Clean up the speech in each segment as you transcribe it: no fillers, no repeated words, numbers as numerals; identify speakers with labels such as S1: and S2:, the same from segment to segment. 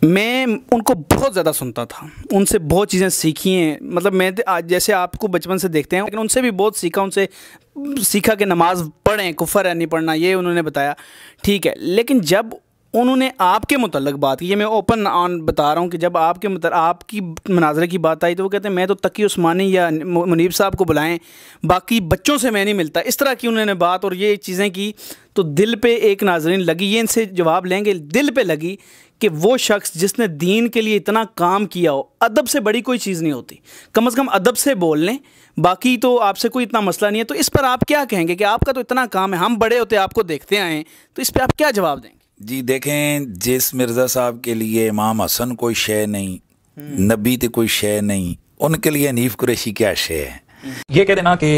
S1: میں ان کو بہت زیادہ سنتا تھا، ان سے بہت چیزیں سیکھی ہیں، مطلب میں جیسے آپ کو بچپن سے دیکھتے ہیں لیکن ان سے بھی بہت سیکھا، ان سے سیکھا کہ نماز پڑھیں، کفر ہے نہیں پڑھنا، یہ انہوں نے بتایا، ٹھیک ہے۔ لیکن جب انہوں نے آپ کے متعلق بات کی، یہ میں اوپن آن بتا رہا ہوں کہ جب آپ کے آپ کی مناظرے کی بات آئی تو وہ کہتے ہیں میں تو تقی عثمانی یا منیب صاحب کو بلائیں، باقی بچوں سے میں نہیں ملتا، اس طرح کی انہوں نے بات اور یہ چیزیں کی تو دل پہ ایک ناظرین لگی، یہ ان سے جواب لیں گے، دل پہ لگی کہ وہ شخص جس نے دین کے لیے اتنا کام کیا ہو، ادب سے بڑی کوئی چیز نہیں ہوتی، کم از کم ادب سے بول لیں، باقی تو آپ سے کوئی اتنا مسئلہ نہیں ہے۔ تو اس پر آپ کیا کہیں گے کہ آپ کا تو اتنا کام ہے، ہم بڑے ہوتے آپ کو دیکھتے آئے ہیں، تو اس پہ آپ کیا جواب دیں گے؟
S2: جی دیکھیں، جس مرزا صاحب کے لیے امام حسن کوئی شے نہیں، نبی تے کوئی شے نہیں، ان کے لیے حنیف قریشی کیا شے ہے؟
S3: یہ کہہ دینا کہ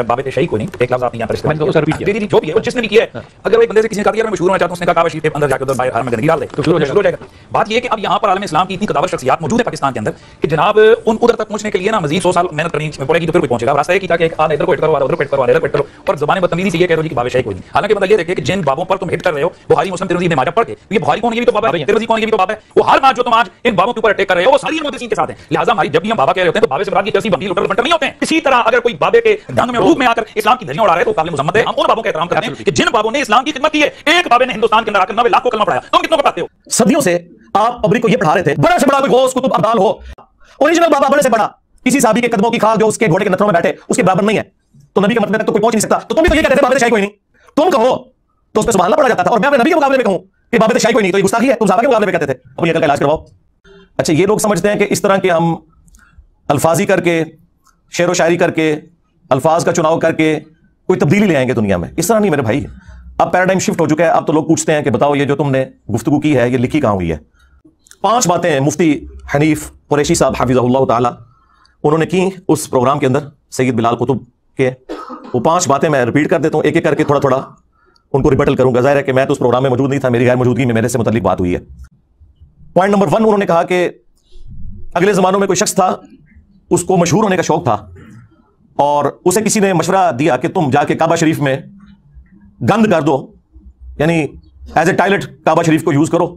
S3: بابت شہی کوئی نہیں، ایک لفظ آپ نے یہاں پر استعمال کیا، جو بھی ہے جس نے بھی کیا ہے، اگر وہ ایک بندے سے کسی نے کہا کہ یار میں مشہور ہونا چاہتا ہوں، اس نے کہا کعبہ شریف کے اندر جا کے ادھر باہر میں گندگی ڈال دے تو شروع ہو جائے گا۔ بات یہ ہے کہ اب یہاں پر عالم اسلام کی اتنی قداور شخصیات موجود ہے پاکستان کے اندر کہ جناب ان ادھر تک پہنچنے کے لیے نا مزید 100 سال محنت کرنی پڑے گی تو پھر کوئی پہنچے گا۔ راستہ یہ کیا کہ ایک آدھا ادھر کو ہٹ کرو، ادھر کو ہٹ کرو، ادھر کو ہٹ کرو، اور زبان بدتمیزی سے یہ کہہ دو کہ بابت شہی کوئی نہیں۔ حالانکہ مطلب یہ دیکھیں کہ جن بابوں پر تم ہٹ کر رہے ہو، بخاری مسلم ترمذی ابن ماجہ پڑھ کے، یہ بخاری کون ہے، یہ بھی تو باب ہے، ترمذی کون ہے، یہ بھی تو باب ہے، وہ ہر بات جو تم آج ان بابوں کے اوپر اٹیک کر رہے ہو وہ ساری محدثین کے ساتھ ہیں۔ لہٰذا ہماری جب بھی ہم بابا کہہ رہے ہوتے ہیں تو بابے سے مراد یہ کیسی بنی لٹر بنٹر نہیں ہوتے ہیں۔ اسی طرح اگر کوئی بابے کے ڈنگ میں روپ میں آ کر اسلام کی دھجیاں اڑا رہے تو قابل مذمت ہے۔ ہم ان بابوں کا احترام کرتے ہیں کہ جن بابوں نے اسلام کی خدمت کی ہے۔ ایک بابے نے ہندوستان کے اندر آ کر 90 لاکھ کو کلمہ پڑھایا، تم کتنوں کو پڑھاتے ہو؟
S4: صدیوں سے آپ پبلک کو یہ پڑھا رہے تھے، بڑا سے بڑا کوئی غوث قطب ابدال ہو، اوریجنل بابا بڑے سے بڑا، کسی صحابی کے قدموں کی کھال جو اس کے گھوڑے کے نتھروں میں بیٹھے اس کے برابر نہیں ہے، تو نبی کے مرتبے تک تو کوئی پہنچ نہیں سکتا۔ تو تم بھی تو یہ کہتے تھے بابت شاہی کوئی نہیں، تم کہو تو اس پہ سبحان اللہ پڑھا جاتا تھا، اور میں اپنے نبی کے مقابلے میں کہوں کہ بابت شاہی کوئی نہیں تو یہ گستاخی ہے، تم صحابہ کے مقابلے میں کہتے تھے۔ اپنی عقل کا علاج کرواؤ۔ اچھا، یہ لوگ سمجھتے ہیں کہ اس طرح کے ہم الفاظی کر کے، شعر و شاعری کر کے، الفاظ کا چناؤ کر کے کوئی تبدیلی لے آئیں گے دنیا میں۔ اس طرح نہیں میرے بھائی، اب پیراڈائم شفٹ ہو چکا ہے۔ اب تو لوگ پوچھتے ہیں کہ بتاؤ یہ جو تم نے گفتگو کی ہے یہ لکھی کہاں ہوئی ہے؟ 5 باتیں مفتی حنیف قریشی صاحب حفظہ اللہ تعالی انہوں نے کی اس پروگرام کے اندر سید بلال قطب کے، وہ 5 باتیں میں ریپیٹ کر دیتا ہوں، ایک ایک کر کے تھوڑا تھوڑا ان کو ریبٹل کروں گا۔ ظاہر ہے کہ میں تو اس پروگرام میں موجود نہیں تھا، میری غیر موجودگی میں میرے سے متعلق بات ہوئی ہے۔ پوائنٹ نمبر 1 انہوں نے کہا کہ اگلے زمانوں میں کوئی شخص تھا، اس کو مشہور ہونے کا شوق تھا، اور اسے کسی نے مشورہ دیا کہ تم جا کے کعبہ شریف میں گند کر دو، یعنی ایز اے ٹائلٹ کعبہ شریف کو یوز کرو،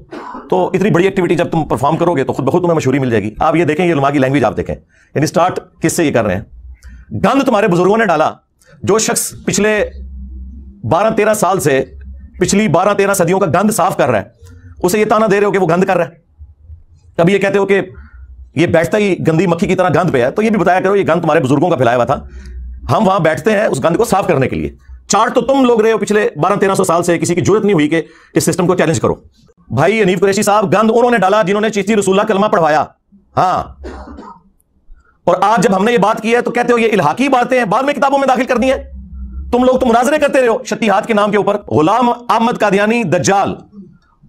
S4: تو اتنی بڑی ایکٹیویٹی جب تم پرفارم کرو گے تو خود بخود تمہیں مشہوری مل جائے گی۔ آپ یہ دیکھیں، یہ علماء کی لینگویج آپ دیکھیں، یعنی سٹارٹ کس سے یہ کر رہے ہیں؟ گند تمہارے بزرگوں نے ڈالا۔ جو شخص پچھلے 12-13 سال سے پچھلی 12-13 صدیوں کا گند صاف کر رہا ہے، اسے یہ تانا دے رہے ہو کہ وہ گند کر رہا ہے؟ کبھی یہ کہتے ہو کہ یہ بیٹھتا ہی گندی مکھی کی طرح گند پہ ہے، تو یہ بھی بتایا کرو یہ گند تمہارے بزرگوں کا پھیلایا ہوا تھا، ہم وہاں بیٹھتے ہیں اس گند کو صاف کرنے کے لیے۔ چارٹ تو تم لوگ رہے ہو پچھلے 1200-1300 سال سے، کسی کی جرت نہیں ہوئی کہ اس سسٹم کو چیلنج کرو۔ بھائی حنیف قریشی صاحب، گند انہوں نے ڈالا جنہوں نے چشتی رسول اللہ کلمہ پڑھوایا، ہاں، اور آج جب ہم نے یہ بات کی ہے تو کہتے ہو یہ الحاقی باتیں ہیں، بعد میں کتابوں میں داخل کر دی ہیں۔ تم لوگ تو مناظرے کرتے رہے ہو شتیہات کے نام کے اوپر۔ غلام احمد قادیانی دجال،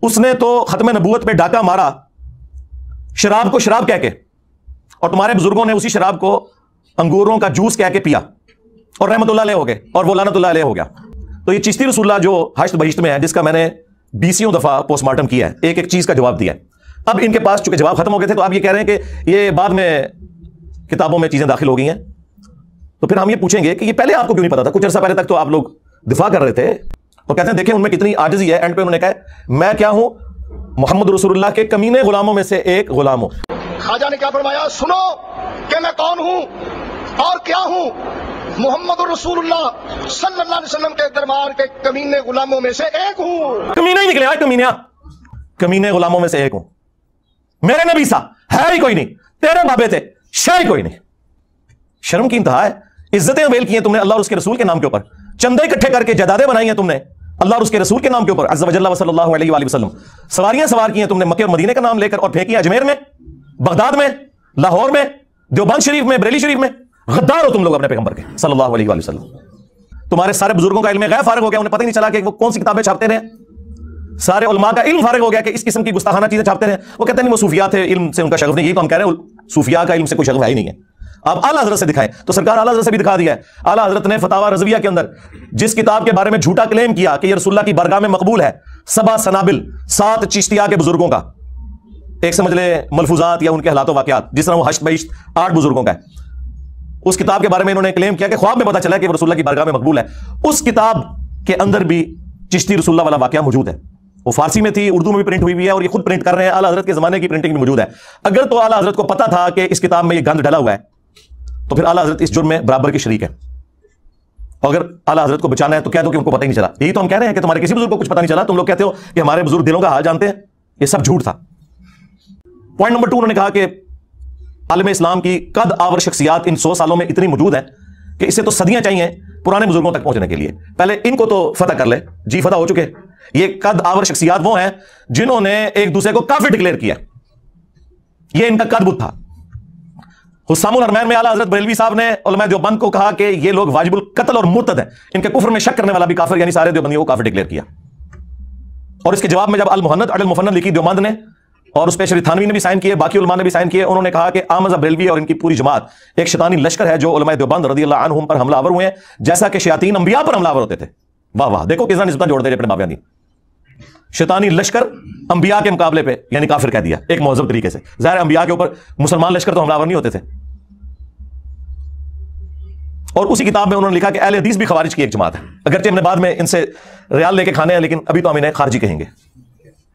S4: اس نے تو ختم نبوت پہ ڈاکہ مارا شراب کو شراب کہہ کے، اور تمہارے بزرگوں نے اسی شراب کو انگوروں کا جوس کہہ کے پیا اور رحمت اللہ علیہ ہو گئے، اور وہ لعنت اللہ علیہ ہو گیا۔ تو یہ چشتی رسول اللہ جو حشت بہشت میں ہے، جس کا میں نے 20 دفعہ پوسٹ مارٹم کیا ہے، ایک ایک چیز کا جواب دیا ہے۔ اب ان کے پاس چونکہ جواب ختم ہو گئے تھے تو آپ یہ کہہ رہے ہیں کہ یہ بعد میں کتابوں میں چیزیں داخل ہو گئی ہیں، تو پھر ہم یہ پوچھیں گے کہ یہ پہلے آپ کو کیوں نہیں پتا تھا؟ کچھ عرصہ پہلے تک تو آپ لوگ دفاع کر رہے تھے، اور کہتے ہیں دیکھیں ان میں کتنی عاجزی ہے۔ اینڈ پہ انہوں نے کہا میں کیا ہوں؟ محمد رسول اللہ کے کمینے غلاموں میں سے ایک غلام ہوں۔
S5: خواجہ نے کیا فرمایا؟ سنو کہ میں کون ہوں اور کیا ہوں؟ محمد رسول اللہ صلی اللہ علیہ وسلم کے دربار کے کمینے غلاموں میں سے ایک ہوں۔
S4: کمینہ ہی نکلے آئے، کمینہ، کمینے غلاموں میں سے ایک ہوں۔ میرے نبی سا ہے ہی کوئی نہیں، تیرے بابے تھے شے ہی کوئی نہیں۔ شرم کی انتہا ہے۔ عزتیں اویل کی ہیں تم نے اللہ اور اس کے رسول کے نام کے اوپر، چندے اکٹھے کر کے جائیدادیں بنائی ہیں تم نے اللہ اور اس کے رسول کے نام کے اوپر، عز و جل و صلی اللہ علیہ وآلہ وسلم۔ سواریاں سوار کی ہیں تم نے مکے اور مدینے کا نام لے کر، اور پھینکی اجمیر میں، بغداد میں، لاہور میں، دیوبند شریف میں، بریلی شریف میں۔ غدار ہو تم لوگ اپنے پیغمبر کے صلی اللہ علیہ وآلہ وسلم۔ تمہارے سارے بزرگوں کا علم غیب فارغ ہو گیا، انہیں پتہ ہی نہیں چلا کہ وہ کون سی کتابیں چھاپتے رہے۔ سارے علماء کا علم فارغ ہو گیا کہ اس قسم کی گستاخانہ چیزیں چھاپتے رہے۔ وہ کہتے ہیں نہیں وہ صوفیات ہے، علم سے ان کا شغف نہیں۔ یہی تو ہم کہہ رہے ہیں، صوفیاء کا علم سے کوئی شغف ہے ہی نہیں ہے۔ آپ اعلیٰ حضرت سے دکھائیں، تو سرکار اعلیٰ حضرت سے بھی دکھا دیا ہے۔ اعلیٰ حضرت نے فتاوی رضویہ کے اندر جس کتاب کے بارے میں جھوٹا کلیم کیا کہ یہ رسول اللہ کی بارگاہ میں مقبول ہے، 7 سنابل 7 چشتیہ کے بزرگوں کا، ایک سمجھ لے ملفوظات یا ان کے حالات و واقعات، جس طرح وہ حشت بہشت 8 بزرگوں کا ہے، اس کتاب کے بارے میں انہوں نے کلیم کیا کہ خواب میں پتا چلا کہ وہ رسول اللہ کی بارگاہ میں مقبول ہے۔ اس کتاب کے اندر بھی چشتی رسول اللہ والا واقعہ موجود ہے۔ वो फारसी में थी, उर्दू में भी प्रिंट हुई है और ये खुद प्रिंट कर रहे हैं। आला हजरत के जमाने की प्रिंटिंग भी मौजूद है। अगर तो आला हजरत को पता था कि इस किताब में ये गंद डला हुआ है तो फिर आला हजरत इस जुर्म में बराबर की शरीक है। अगर आला हजरत को बचाना है तो कह दो कि उनको पता ही नहीं चला। यही तो हम कह रहे हैं कि तुम्हारे किसी बुजुर्ग को कुछ पता नहीं चला। तुम लोग कहते हो कि हमारे बुजुर्ग दिलों का हाल जानते हैं, ये सब झूठ था। पॉइंट नंबर 2, उन्होंने कहा कि आलम इस्लाम की कद आवर शख्सियात इन 100 सालों में इतनी मौजूद है कि इससे तो सदियां चाहिए पुराने बुजुर्गों तक पहुंचने के लिए। पहले इनको तो फतह कर ले। जी फतह हो चुके। ये कद आवर शख्सियात वो हैं जिन्होंने एक दूसरे को काफिर डिक्लेयर किया। ये इनका कद था। हुस्सामुल हरमैन में आला हजरत बरेलवी साहब ने उलमा देवबंद को कहा कि ये लोग वाजिबुल कत्ल और मुर्तद हैं, इनके कुफ्र में शक करने वाला भी काफिर, यानी सारे देवबंदियों को काफिर डिक्लेयर किया। और इसके जवाब में जब अल मुहन्नद अल मुफन्नद लिखी देवबंद ने, और उस पर शरीफ थानवी ने भी साइन किए, बाकी उलमा ने भी साइन किए, उन्होंने कहा कि आमज़ बरेलवी और इनकी पूरी जमात एक शैतानी लश्कर है जो उलमा देवबंद रज़ियल्लाहु अन्हुम पर हमलावर हुए हैं, जैसा कि शयातीन अंबिया पर हमलावर होते थे। वाह वाह, देखो कितना निस्बत जोड़ते अपने बाबियां दी। शैतानी लश्कर अंबिया के मुकाबले पे यानी काफिर कह दिया एक महज़ब तरीके से। ज़ाहिर अंबिया के ऊपर मुसलमान लश्कर तो हमलावर नहीं होते थे। और उसी किताब में उन्होंने लिखा कि अहले हदीस भी खवारिज की एक जमात है। अगरचे हमने बाद में इनसे रियाल लेके खाने हैं, लेकिन अभी तो हम इन्हें खारजी कहेंगे।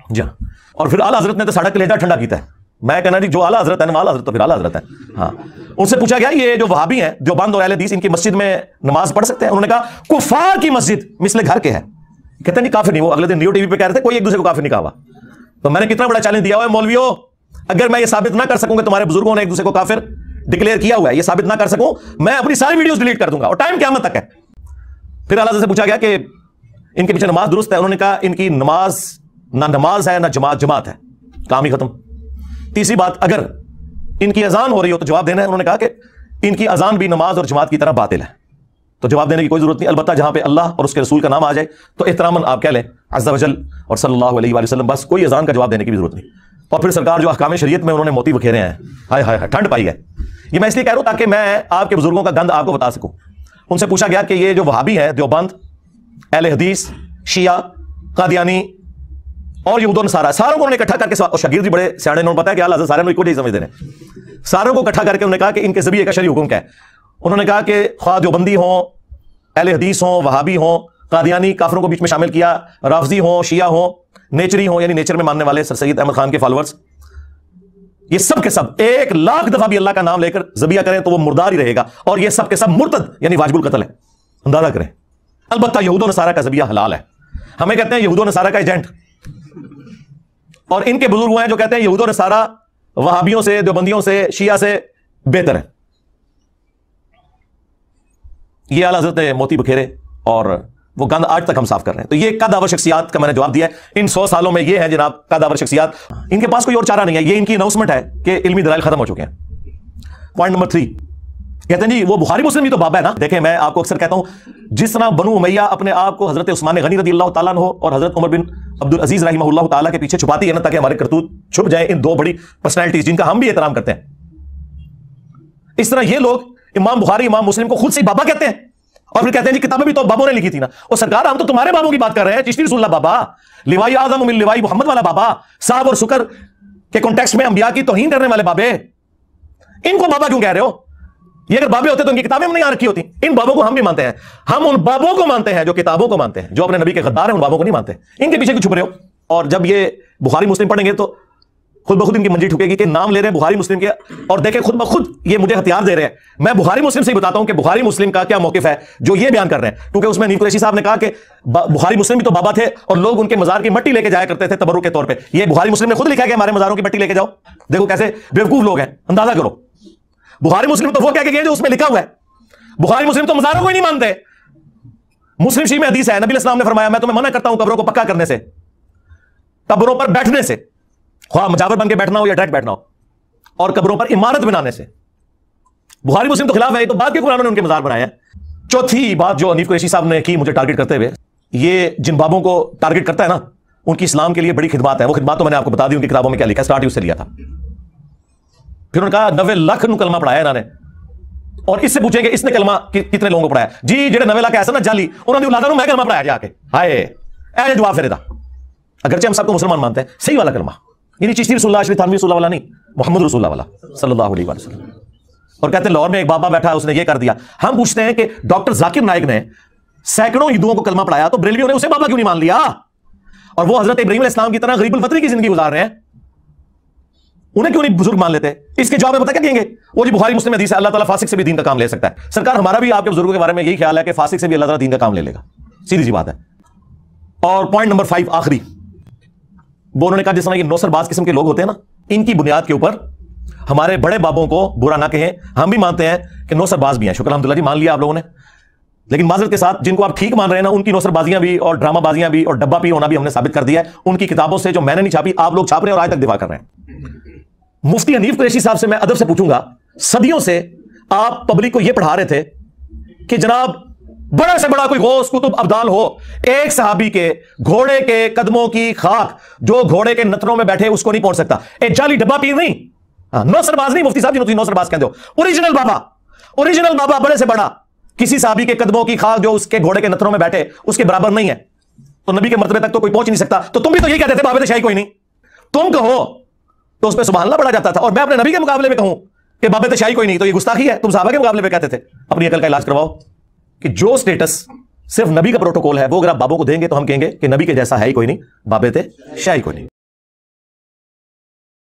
S4: जी हाँ। और फिर आला हजरत ने तो साड़ा कलेजा ठंडा किया है। मैं कहना जी जो आला हजरत है ना, आला हजरत तो फिर आला हजरत है। हाँ, उनसे पूछा गया ये जो वहाबी हैं देवबंद और अहले हदीस, इनकी मस्जिद में नमाज पढ़ सकते हैं? उन्होंने कहा कुफार की मस्जिद मिसले घर के है। कहते हैं काफिर नहीं। वो अगले दिन रियो टीवी पे कह रहे थे कोई एक दूसरे को काफिर नहीं कहा हुआ। तो मैंने कितना बड़ा चैलेंज दिया हुआ है मौलवियों, अगर मैं ये साबित ना कर सकूं कि तुम्हारे बुजुर्गों ने एक दूसरे को काफिर डिक्लेयर किया हुआ है, ये साबित ना कर सकूं, मैं अपनी सारी वीडियोस डिलीट कर दूंगा और टाइम क़यामत तक है। फिर आला से पूछा गया कि इनके पीछे नमाज दुरुस्त है? उन्होंने कहा इनकी नमाज ना नमाज है ना जमात है, काम ही खत्म। तीसरी बात, अगर इनकी अजान हो रही हो तो जवाब देना है। उन्होंने कहा कि इनकी अजान भी नमाज और जमात की तरह बातिल है, तो जवाब देने की कोई जरूरत नहीं। अलबत्ता जहां पे अल्लाह और उसके रसूल का नाम आ जाए तो एहतरामन आप कह लें अज़्ज़ा वजल और सल्लल्लाहु अलैहि वसल्लम, बस कोई अजान का जवाब देने की भी जरूरत नहीं। और फिर सरकार जो अहकाम शरीयत में उन्होंने मोती बखेरे हैं, हाय हाय हाय, ठंड पाई है। ये मैं इसलिए कह रहा हूं ताकि मैं आपके बुजुर्गों का गंद आपको बता सकूं। उनसे पूछा गया कि ये जो वहाबी है देवबंद, अहले हदीस, शिया, कादियानी और यहूद और नसारा, सारों को उन्होंने इकट्ठा करके, और शागिर्द भी बड़े सियाने, उन्होंने पता है कि आला हज़रत सारे में इको समझते हैं, सारों को इकट्ठा करके उन्होंने कहा कि इनके ज़रिए का शरई हुक्म क्या है। उन्होंने कहा कि ख्वाह देवबंदी हो, अहले हदीस हो, वहाबी हो, कादियानी, काफिरों को बीच में शामिल किया, राफजी हो, शिया हो, नेचरी हो यानी नेचर में मानने वाले सर सैयद अहमद खान के फॉलोअर्स, ये सब के सब 1 लाख दफा भी अल्लाह का नाम लेकर ज़बिया करें तो वो मुर्दार ही रहेगा, और ये सब के सब मुर्तद यानी वाजिबुल कत्ल है। अंदाजा करें। अलबत्ता यहूद और नसारा का ज़बिया हलाल है। हमें कहते हैं यहूद और नसारा का एजेंट, और इनके बुजुर्ग हुए हैं जो कहते हैं यहूद और नसारा वहाबियों से, देवबंदियों से, शिया से बेहतर है। ये आला हज़रत ने मोती बखेरे और वो गंद आज तक हम साफ कर रहे हैं। तो ये कदावर शख्सियात का मैंने जवाब दिया है। इन 100 सालों में ये है जनाब कदावर शख्सियात, इनके पास कोई और चारा नहीं है। ये इनकी अनाउंसमेंट है कि इल्मी दलाइल खत्म हो चुके हैं। पॉइंट नंबर 3, कहते हैं जी वो बुखारी मुस्लिम भी तो बाबा है ना। देखें, मैं आपको अक्सर कहता हूं जिस तरह बनु उमैया अपने आप को हजरत उस्मान गनी रज़ियल्लाहु ताला अन्हु और हजरत उमर बिन अब्दुल अजीज रहमहुल्लाह ताला के पीछे छुपाती है ना, ताकि हमारे करतूत छुप जाए इन 2 बड़ी पर्सनैलिटीज जिनका हम भी एहतराम करते हैं, इस तरह ये लोग इमाम बुखारी, इमाम मुस्लिम को खुद से बाबा कहते हैं और फिर कहते हैं जी किताबें भी तो बाबों ने लिखी थी ना। और सरकार हम तो तुम्हारे बाबों की बात कर रहे हैं, चिश्ती रसूलुल्लाह बाबा, लिवाई आज़म मिन लिवाई मोहम्मद वाला बाबा, साहब और शुक्र के कॉन्टेक्स्ट में अंबिया की तौहीन करने वाले बाबे, इनको बाबा क्यों कह रहे हो? ये अगर बाबे होते तो इनकी किताबें नहीं आ रखी होती। इन बाबों को हम भी मानते हैं। हम उन बाबों को मानते हैं जो किताबों को मानते हैं, जो अपने नबी के गद्दार हैं, उन बाबों को नहीं मानते। इनके पीछे क्यों छुप रहे हो? और जब ये बुखारी मुस्लिम पढ़ेंगे तो खुद ब खुद इनकी मंजी ठुकेगी कि नाम ले रहे हैं बुखारी मुस्लिम के, और देखें खुद ब खुद ये मुझे हथियार दे रहे हैं। मैं बुखारी मुस्लिम से ही बताता हूं कि बुखारी मुस्लिम का क्या मौकिफ है जो ये बयान कर रहे हैं, क्योंकि उसमें नीम कुरैशी साहब ने कहा कि बुखारी मुस्लिम भी तो बाबा थे और लोग उनके मजार की मट्टी लेके जाया करते थे तबर्रुक के तौर पे। ये बुखारी मुस्लिम ने खुद लिखा है कि हमारे मजारों की मट्टी लेके जाओ। देखो कैसे बेवकूफ लोग हैं, अंदाजा करो। बुखारी मुस्लिम तो वो कह के गए जो उसमें लिखा हुआ है। बुखारी मुस्लिम तो मजारों को ही नहीं मानते। मुस्लिम शरीफ में हदीस है, नबी इस्लाम ने फरमाया मैं तुम्हें मना करता हूं कब्रों को पक्का करने से, कब्रों पर बैठने से, ख्वाह मजावर बन के बैठना हो या डायरेक्ट बैठना हो, और कब्रों पर इमारत बनाने से। बुखारी मुस्लिम तो खिलाफ है, तो बाद के कुरान ने उनके मजार बनाए हैं। चौथी बात जो हनीफ कुरैशी साहब ने की मुझे टारगेट करते हुए, ये जिन बाबों को टारगेट करता है ना, उनकी इस्लाम के लिए बड़ी खिदमत है। वो खिदमत तो मैंने आपको बता दी, उनकी किताबों में क्या लिखा है, स्टार्ट ही उससे लिया था। फिर उन्होंने कहा 90 लाख नु कलमा पढ़ाया इन्होंने, और इससे पूछेंगे इसने कलमा कितने लोगों को पढ़ाया? जी जेडे 90 लाख ऐसा ना जाली, उन्होंने औलादा नु मैं कलमा पढ़ाया जाके, हाय ऐसे जवाब फिर अगरचे हम सबको मुसलमान मानते हैं, सही वाला कलमा, यानी चिश्ती रसूलुल्लाह अशरफ थानवी रसूलुल्लाह वाला नहीं, मोहम्मद रसूलुल्लाह वाला सल्लल्लाहु अलैहि वसल्लम। और कहते हैं लाहौर में एक बाबा बैठा है, उसने ये कर दिया। हम पूछते हैं कि डॉक्टर जाकिर नाइक ने सैकड़ों हिंदुओं को कलमा पढ़ाया, तो बरेलवियों ने उसे बाबा क्यों नहीं मान लिया? और वो हजरत इब्राहीम अलैहिस्सलाम की तरह गरीबुल फतरी की जिंदगी गुजार रहे हैं, उन्हें क्यों नहीं बुजुर्ग मान लेते? इसके जवाब में पता क्या कहेंगे? वो जी बुखारी मुस्लिम हदीस है, अल्लाह ताला फासिक से भी दीन का काम ले सकता है। सरकार, हमारा भी आपके बुजुर्गों के बारे में यही ख्याल है कि फासिक से भी अल्लाह ताला दीन का काम ले लेगा, सीधी सी बात है। और पॉइंट नंबर 5 आखिरी, वो उन्होंने कहा जिस तरह ये नौसरबाज किस्म के लोग होते हैं ना, इनकी बुनियाद के ऊपर हमारे बड़े बाबों को बुरा ना कहें, हम भी मानते हैं कि नौसरबाज भी हैं। शुक्र अल्हम्दुलिल्लाह जी, मान लिया आप लोगों ने। लेकिन माजरत के साथ जिनको आप ठीक मान रहे हैं ना, उनकी नौसरबाजियां भी और ड्रामाबाजियां भी और डब्बा पी होना भी हमने साबित कर दिया है। उनकी किताबों से जो मैंने नहीं छापी, आप लोग छाप रहे हैं और आज तक दिफा कर रहे हैं। मुफ्ती हनीफ कुरैशी साहब से मैं अदब से पूछूंगा, सदियों से आप पब्लिक को यह पढ़ा रहे थे कि जनाब बड़ा से बड़ा कोई गौस कुतुब अब्दाल हो, एक सहाबी के घोड़े के कदमों की खाक जो घोड़े के नथनों में बैठे उसको नहीं पहुंच सकता। एक जाली डब्बा पीर नहीं, नौसरबाज नहीं, मुफ्ती साहब जी नौसरबाज कहते हो, ओरिजिनल बाबा बड़े से बड़ा किसी सहाबी के कदमों की खाक जो उसके घोड़े के नथनों में बैठे उसके बराबर नहीं है, तो नबी के मर्तबे तक तो कोई पहुंच नहीं सकता। तो तुम भी तो यही कहते थे बाबे शाही कोई नहीं, तुम कहो तो उस पर सुभान अल्लाह पढ़ा जाता था, और मैं अपने नबी के मुकाबले में कहूं कि बाबे शाही कोई नहीं तो ये गुस्ताखी है। तुम सहाबा के मुकाबले में कहते थे। अपनी अकल का इलाज करवाओ कि जो स्टेटस सिर्फ नबी का प्रोटोकॉल है वो अगर आप बाबों को देंगे तो हम कहेंगे कि नबी के जैसा है ही कोई नहीं, बाबे शाही कोई नहीं।